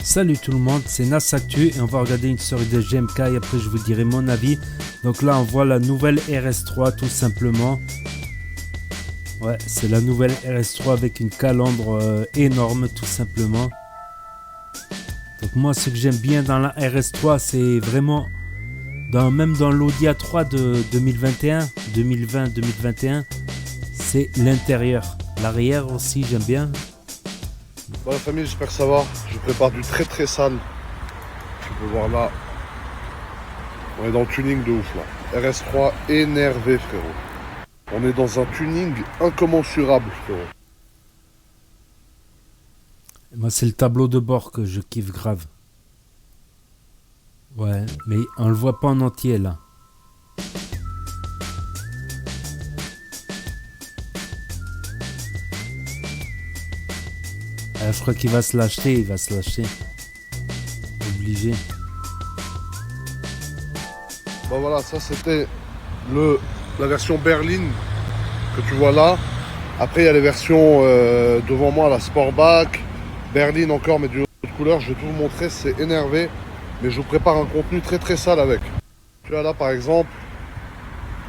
Salut tout le monde, c'est Nas Actu et on va regarder une série de GMK et après je vous dirai mon avis. Donc là on voit la nouvelle RS3 tout simplement. Ouais, c'est la nouvelle RS3 avec une calandre énorme tout simplement. Donc moi ce que j'aime bien dans la RS3 c'est vraiment, même dans l'Audi A3 de 2021, 2020-2021, c'est l'intérieur. L'arrière aussi j'aime bien. Bon la famille, j'espère que ça va. Je prépare du très très sale. Tu peux voir là. On est dans le tuning de ouf là. RS3 énervé frérot. On est dans un tuning incommensurable frérot. Moi c'est le tableau de bord que je kiffe grave. Ouais, mais on le voit pas en entier là. Je crois qu'il va se lâcher, Obligé. Bon voilà, ça c'était la version berline que tu vois là. Après il y a les versions devant moi, la Sportback, berline encore mais d'une autre couleur. Je vais tout vous montrer, c'est énervé. Mais je vous prépare un contenu très très sale avec. Tu vois là par exemple,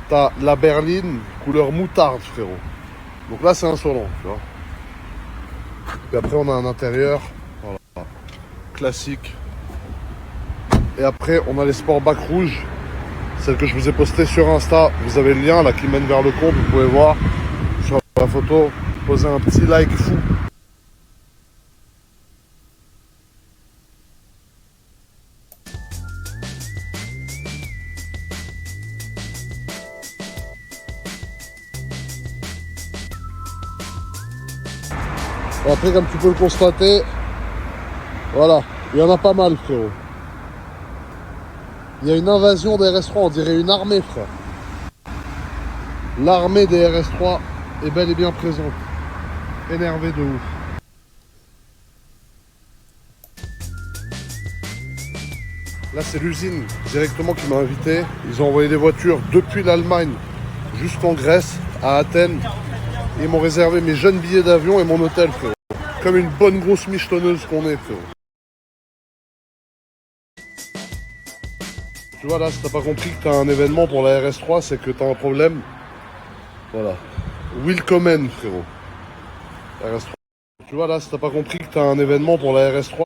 t'as la berline couleur moutarde frérot. Donc là c'est insolent, tu vois. Et après on a un intérieur, voilà, classique. Et après on a les Sportback rouges, celle que je vous ai postée sur Insta. Vous avez le lien là qui mène vers le compte, vous pouvez voir sur la photo. Posez un petit like fou. Et après comme tu peux le constater, voilà, il y en a pas mal frérot. Il y a une invasion des RS3, on dirait une armée frère. L'armée des RS3 est bel et bien présente. Énervé de ouf. Là c'est l'usine directement qui m'a invité. Ils ont envoyé des voitures depuis l'Allemagne jusqu'en Grèce, à Athènes. Ils m'ont réservé mes jeunes billets d'avion et mon hôtel frérot. Comme une bonne grosse michetonneuse qu'on est frérot. Tu vois là, si t'as pas compris que t'as un événement pour la RS3, c'est que t'as un problème. Voilà. Willkommen frérot. RS3. Tu vois là, si t'as pas compris que t'as un événement pour la RS3.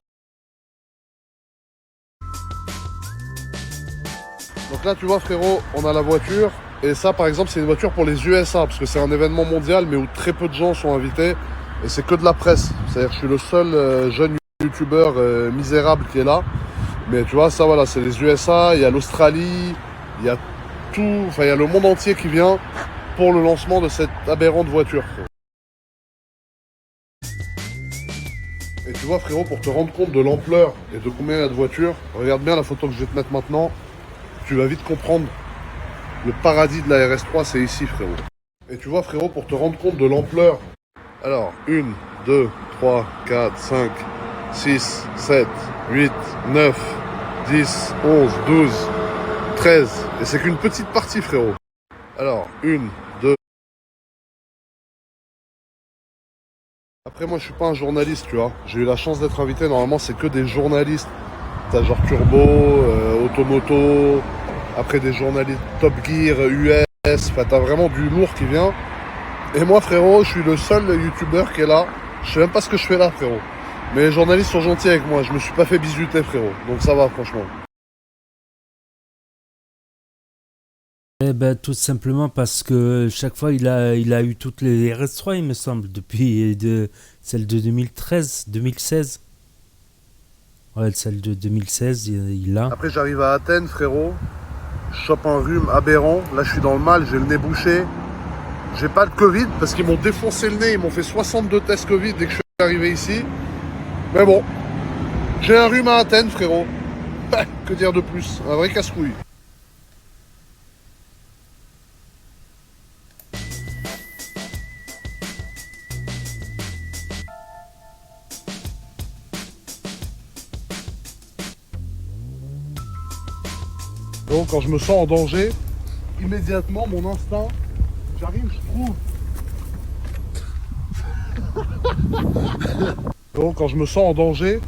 Donc là tu vois frérot, on a la voiture. Et ça par exemple c'est une voiture pour les USA. Parce que c'est un événement mondial mais où très peu de gens sont invités. Et c'est que de la presse. C'est-à-dire que je suis le seul jeune youtubeur misérable qui est là. Mais tu vois ça voilà, c'est les USA, il y a l'Australie, il y a tout, enfin il y a le monde entier qui vient pour le lancement de cette aberrante voiture frérot. Et tu vois frérot, pour te rendre compte de l'ampleur et de combien il y a de voitures, regarde bien la photo que je vais te mettre maintenant. Tu vas vite comprendre. Le paradis de la RS3 c'est ici frérot. Et tu vois frérot, pour te rendre compte de l'ampleur. Alors 1, 2, 3, 4, 5, 6, 7, 8, 9, 10, 11, 12, 13. Et c'est qu'une petite partie frérot. Alors 1, 2. Après moi je suis pas un journaliste tu vois. J'ai eu la chance d'être invité, normalement c'est que des journalistes. T'as genre Turbo, Automoto, après des journalistes Top Gear, US, enfin t'as vraiment du lourd qui vient. Et moi frérot, je suis le seul youtubeur qui est là. Je sais même pas ce que je fais là frérot. Mais les journalistes sont gentils avec moi, je me suis pas fait bisuter frérot. Donc ça va franchement. Eh ben, tout simplement parce que chaque fois il a eu toutes les RS3 il me semble, depuis celle de 2013, 2016. Ouais, celle de 2016 il a. Après j'arrive à Athènes frérot. Je chope un rhume aberrant. Là je suis dans le mal, j'ai le nez bouché. J'ai pas de Covid parce qu'ils m'ont défoncé le nez. Ils m'ont fait 62 tests Covid dès que je suis arrivé ici. Mais bon, j'ai un rhume à Athènes frérot. Que dire de plus? Un vrai casse-couille. Donc quand je me sens en danger, immédiatement mon instinct, j'arrive, je trouve. Donc quand je me sens en danger,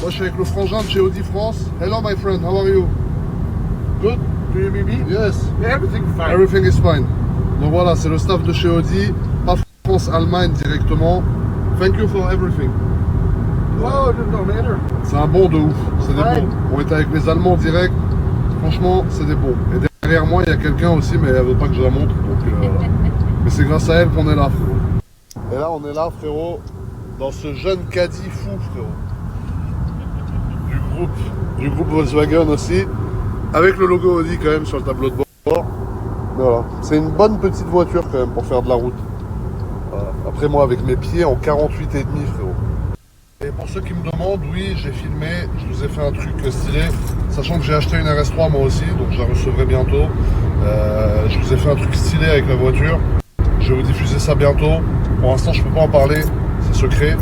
Moi, je suis avec le frangin de chez Audi France. Hello, my friend, how are you? Good? Do you hear me? Yes. Everything fine. Everything is fine. Donc voilà, c'est le staff de chez Audi, pas France-Allemagne directement. Thank you for everything. Oh, no matter. C'est un bon de ouf, c'est des Ouais. bons. On était avec les Allemands direct, franchement, c'est des bons. Et derrière moi, il y a quelqu'un aussi, mais elle veut pas que je la montre. Donc, voilà. Mais c'est grâce à elle qu'on est là, frérot. Et là, on est là, frérot, dans ce jeune caddie fou, frérot. Du groupe Volkswagen aussi, avec le logo Audi quand même sur le tableau de bord. Mais voilà, c'est une bonne petite voiture quand même pour faire de la route. Voilà. Après moi, avec mes pieds en 48,5, frérot. Et pour ceux qui me demandent, oui, j'ai filmé, je vous ai fait un truc stylé, sachant que j'ai acheté une RS3 moi aussi, donc je la recevrai bientôt. Je vous ai fait un truc stylé avec la voiture. Je vais vous diffuser ça bientôt. Pour l'instant, je peux pas en parler, c'est secret.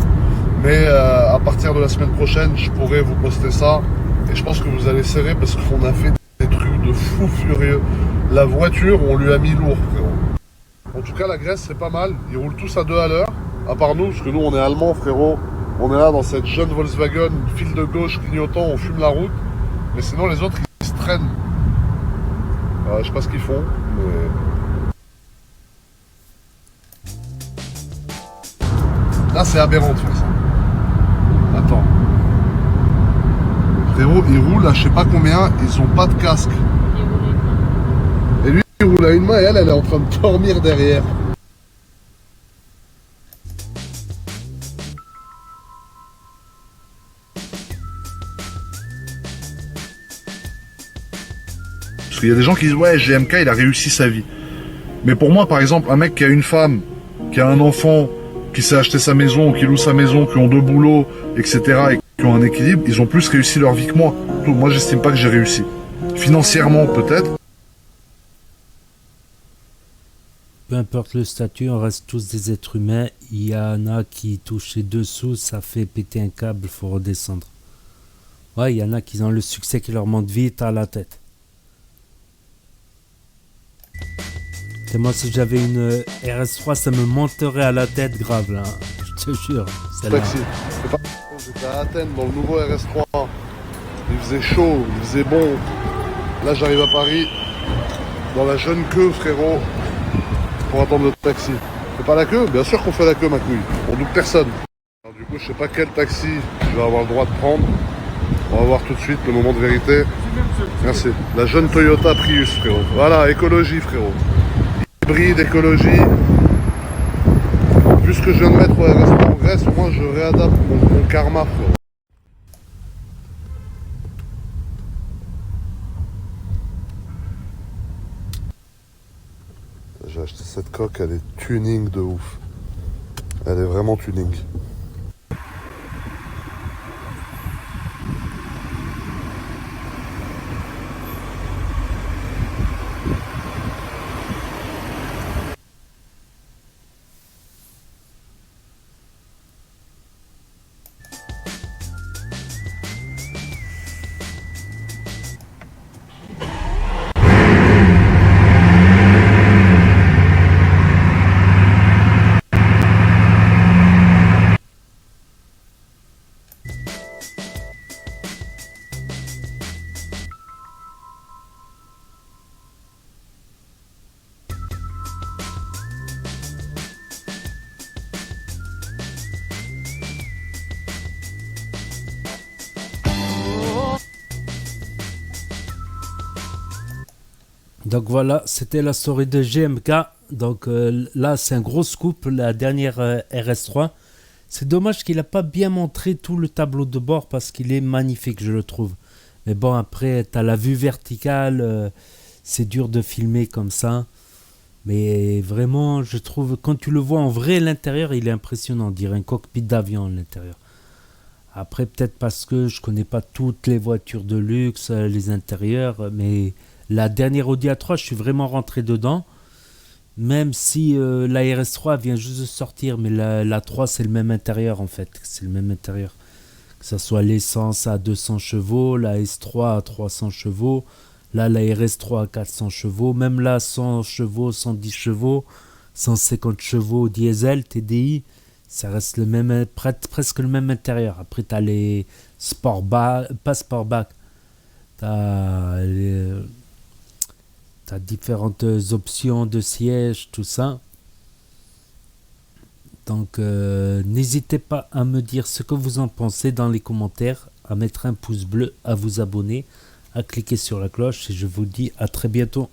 Mais à partir de la semaine prochaine, je pourrai vous poster ça. Et je pense que vous allez serrer parce qu'on a fait des trucs de fou furieux. La voiture, on lui a mis lourd, frérot. En tout cas, la Grèce, c'est pas mal. Ils roulent tous à 2 à l'heure. À part nous, parce que nous, on est allemands, frérot. On est là dans cette jeune Volkswagen, fil de gauche, clignotant, on fume la route. Mais sinon, les autres, ils se traînent. Je sais pas ce qu'ils font, mais... Là, c'est aberrant de faire ça. Attends. Frérot, ils roulent à je sais pas combien, ils ont pas de casque. Et lui, il roule à une main et elle est en train de dormir derrière. Parce qu'il y a des gens qui disent ouais, GMK il a réussi sa vie. Mais pour moi, par exemple, un mec qui a une femme, qui a un enfant, qui s'est acheté sa maison, qui loue sa maison, qui ont 2 boulots, etc., et qui ont un équilibre, ils ont plus réussi leur vie que moi. Donc, moi, j'estime pas que j'ai réussi. Financièrement, peut-être. Peu importe le statut, on reste tous des êtres humains. Il y en a qui touchent les dessous, ça fait péter un câble, faut redescendre. Ouais, il y en a qui ont le succès qui leur monte vite à la tête. Et moi, si j'avais une RS3, ça me monterait à la tête grave, là. Je te jure. Taxi. J'étais à Athènes dans le nouveau RS3. Il faisait chaud, il faisait bon. Là, j'arrive à Paris, dans la jeune queue, frérot, pour attendre le taxi. C'est pas la queue? Bien sûr qu'on fait la queue, ma couille. On double personne. Alors, du coup, je sais pas quel taxi je vais avoir le droit de prendre. On va voir tout de suite le moment de vérité. Merci. La jeune Toyota Prius, frérot. Voilà, écologie, frérot. Hybride, écologie. Vu ce que je viens de mettre au RS3 en Grèce, moi je réadapte mon karma, frérot. J'ai acheté cette coque, elle est tuning de ouf. Elle est vraiment tuning. Donc voilà, c'était la story de GMK. Donc là, c'est un gros scoop, la dernière RS3. C'est dommage qu'il n'a pas bien montré tout le tableau de bord parce qu'il est magnifique, je le trouve. Mais bon, après, tu as la vue verticale, c'est dur de filmer comme ça. Mais vraiment, je trouve, quand tu le vois en vrai, l'intérieur, il est impressionnant. On dirait un cockpit d'avion à l'intérieur. Après, peut-être parce que je connais pas toutes les voitures de luxe, les intérieurs, mais la dernière Audi A3, je suis vraiment rentré dedans. Même si la RS3 vient juste de sortir, mais la 3 c'est le même intérieur en fait. C'est le même intérieur. Que ce soit l'essence à 200 chevaux, la S3 à 300 chevaux, là la RS3 à 400 chevaux, même là 100 chevaux, 110 chevaux, 150 chevaux diesel, TDI. Ça reste le même, presque le même intérieur. Après, tu as les pas sportback. Tu as différentes options de siège, tout ça. Donc, n'hésitez pas à me dire ce que vous en pensez dans les commentaires, à mettre un pouce bleu, à vous abonner, à cliquer sur la cloche et je vous dis à très bientôt.